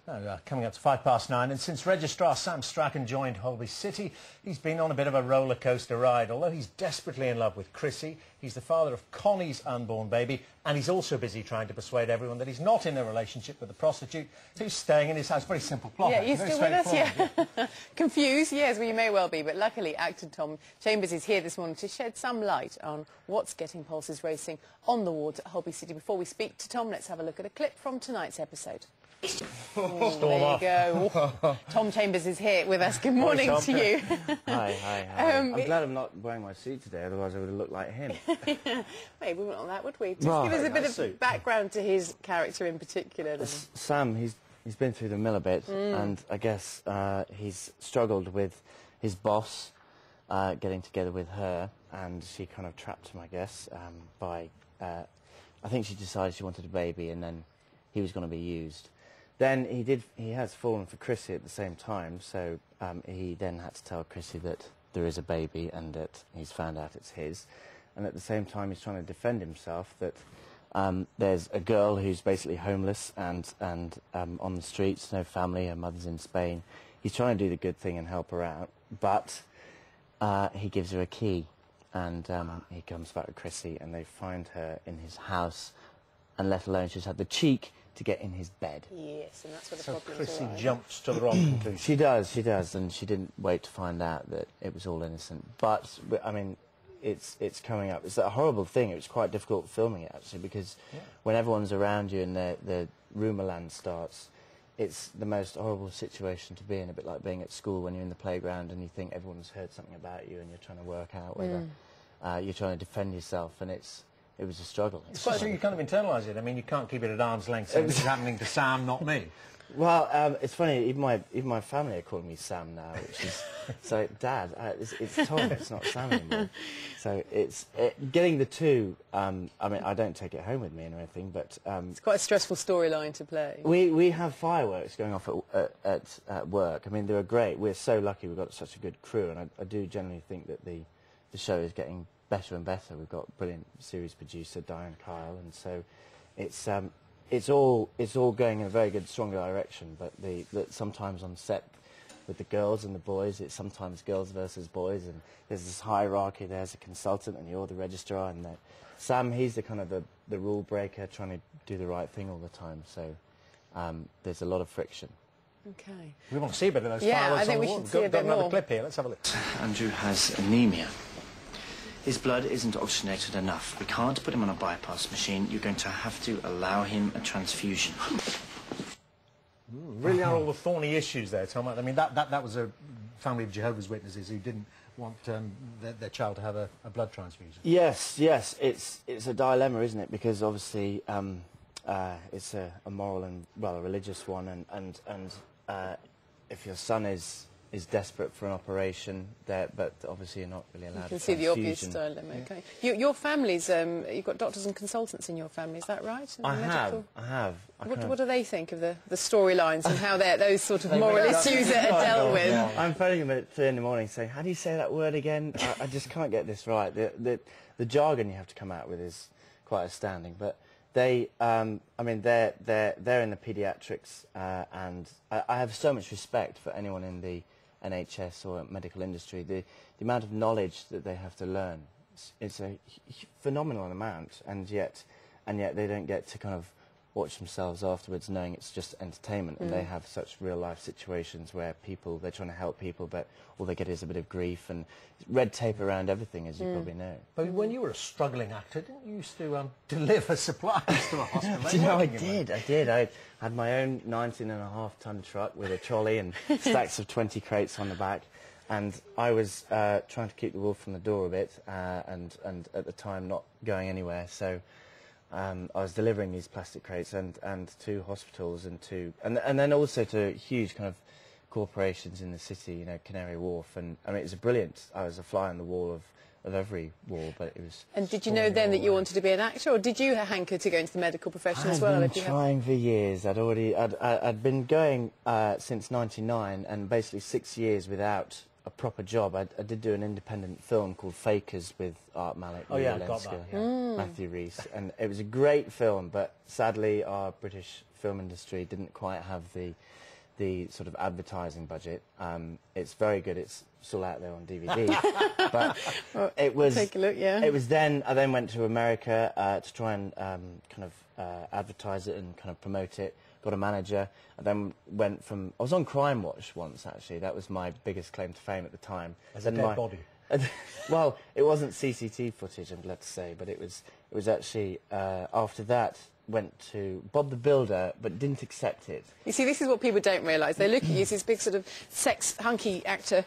Coming up to 9:05, and since registrar Sam Strachan joined Holby City, he's been on a bit of a roller coaster ride. Although he's desperately in love with Chrissy, he's the father of Connie's unborn baby, and he's also busy trying to persuade everyone that he's not in a relationship with a prostitute who's staying in his house. Very simple plot. Yeah, you still with us? Yeah. Confused? Yes, well, you may well be, but luckily actor Tom Chambers is here this morning to shed some light on what's getting pulses racing on the wards at Holby City. Before we speak to Tom, let's have a look at a clip from tonight's episode. Oh, there you go. Tom Chambers is here with us. Good morning to you. Hi. I'm glad I'm not wearing my suit today, otherwise I would have looked like him. Maybe we wouldn't on that, would we? Just give us a bit of background to his character in particular. Sam, he's been through the mill a bit, and I guess he's struggled with his boss getting together with her, and she kind of trapped him, I guess, by... I think she decided she wanted a baby, and then he was going to be used. Then he has fallen for Chrissy at the same time, so he then had to tell Chrissy that there is a baby and that he's found out it's his. And at the same time he's trying to defend himself that there's a girl who's basically homeless and on the streets, no family, her mother's in Spain. He's trying to do the good thing and help her out, but he gives her a key, and he comes back with Chrissy, and they find her in his house, and let alone she's had the cheek to get in his bed. Yes, and that's where the so problem Chrissy is. jumps to the wrong conclusion. She does, and she didn't wait to find out that it was all innocent. But, I mean, it's coming up. It's a horrible thing. It was quite difficult filming it, actually, because when everyone's around you and the rumour land starts, it's the most horrible situation to be in, a bit like being at school when you're in the playground and you think everyone's heard something about you and you're trying to work out whether you're trying to defend yourself, and it was a struggle. So you kind of internalise it. I mean, you can't keep it at arm's length, saying this is happening to Sam, not me. Well, it's funny, even my family are calling me Sam now, which is... So, Dad, it's Tom, it's not Sam anymore. So it's getting the two... I mean, I don't take it home with me or anything, but... it's quite a stressful storyline to play. We have fireworks going off at work. I mean, they were great. We're so lucky we've got such a good crew, and I do generally think that the show is getting better and better. We've got brilliant series producer Diane Kyle, and so it's all going in a very good, strong direction. But sometimes on set with the girls and the boys, it's sometimes girls versus boys, and there's this hierarchy. There's a consultant, and you're the registrar, and Sam, he's the kind of the rule breaker, trying to do the right thing all the time. So there's a lot of friction. Okay. We want to see a bit of those fireworks. Yeah, I think we should see a bit more. Another clip here. Let's have a look. Andrew has anemia. His blood isn't oxygenated enough. We can't put him on a bypass machine. You're going to have to allow him a transfusion. Really are all the thorny issues there, Tom. I mean, that was a family of Jehovah's Witnesses who didn't want their child to have a blood transfusion. Yes, it's a dilemma, isn't it? Because obviously it's a moral and, well, a religious one, and if your son is desperate for an operation, but obviously you're not really allowed to. You can see the obvious dilemma. Okay. Your family's, you've got doctors and consultants in your family, is that right? I have. What do they think of the storylines and how those sort of moral issues are dealt with? Yeah. I'm phoning them at 3 in the morning saying, how do you say that word again? I just can't get this right. The jargon you have to come out with is quite astounding, but they, I mean, they're in the paediatrics, and I have so much respect for anyone in the NHS or medical industry. The amount of knowledge that they have to learn, it's a phenomenal amount, and yet they don't get to kind of watch themselves afterwards knowing it's just entertainment, and they have such real life situations where they're trying to help people, but all they get is a bit of grief and red tape around everything, as you probably know. But when you were a struggling actor, didn't you used to deliver supplies to a hospital? Do you know, I did. I had my own 19.5-ton truck with a trolley and stacks of 20 crates on the back, and I was trying to keep the wolf from the door a bit, and at the time not going anywhere, so I was delivering these plastic crates and to hospitals and then also to huge kind of corporations in the city, you know, Canary Wharf, and I mean, it was brilliant. I was a fly on the wall of every wall, but it was... And did you know then that you wanted to be an actor, or did you hanker to go into the medical profession as well? I'd been trying for years. I'd been going since '99, and basically 6 years without a proper job. I did do an independent film called Fakers with Art Malik, got that, Matthew Rhys, and it was a great film, but sadly our British film industry didn't quite have the sort of advertising budget. It's very good. It's still out there on DVD. But Well, it was. take a look, yeah. It was then. I then went to America to try and kind of advertise it and kind of promote it. Got a manager. I then went from. I was on Crime Watch once, actually. That was my biggest claim to fame at the time. As a Then dead body. Well, it wasn't CCTV footage, I'm glad to say, but it was actually after that went to Bob the Builder, but didn't accept it. You see, this is what people don't realise. They look at you as this big sort of sexy hunky actor.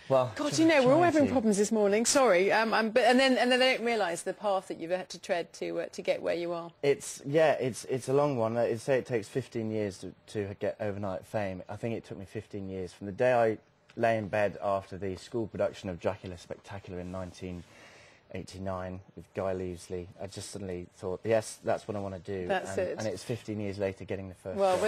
Well, God, you know, we're all having to. problems this morning. Sorry, and then they don't realise the path that you've had to tread to get where you are. It's a long one. I'd say it takes 15 years to get overnight fame. I think it took me 15 years from the day I lay in bed after the school production of Dracula Spectacular in 1989 with Guy Leavesley. I just suddenly thought, yes, that's what I want to do. That's it. And it's 15 years later getting the first Well, job.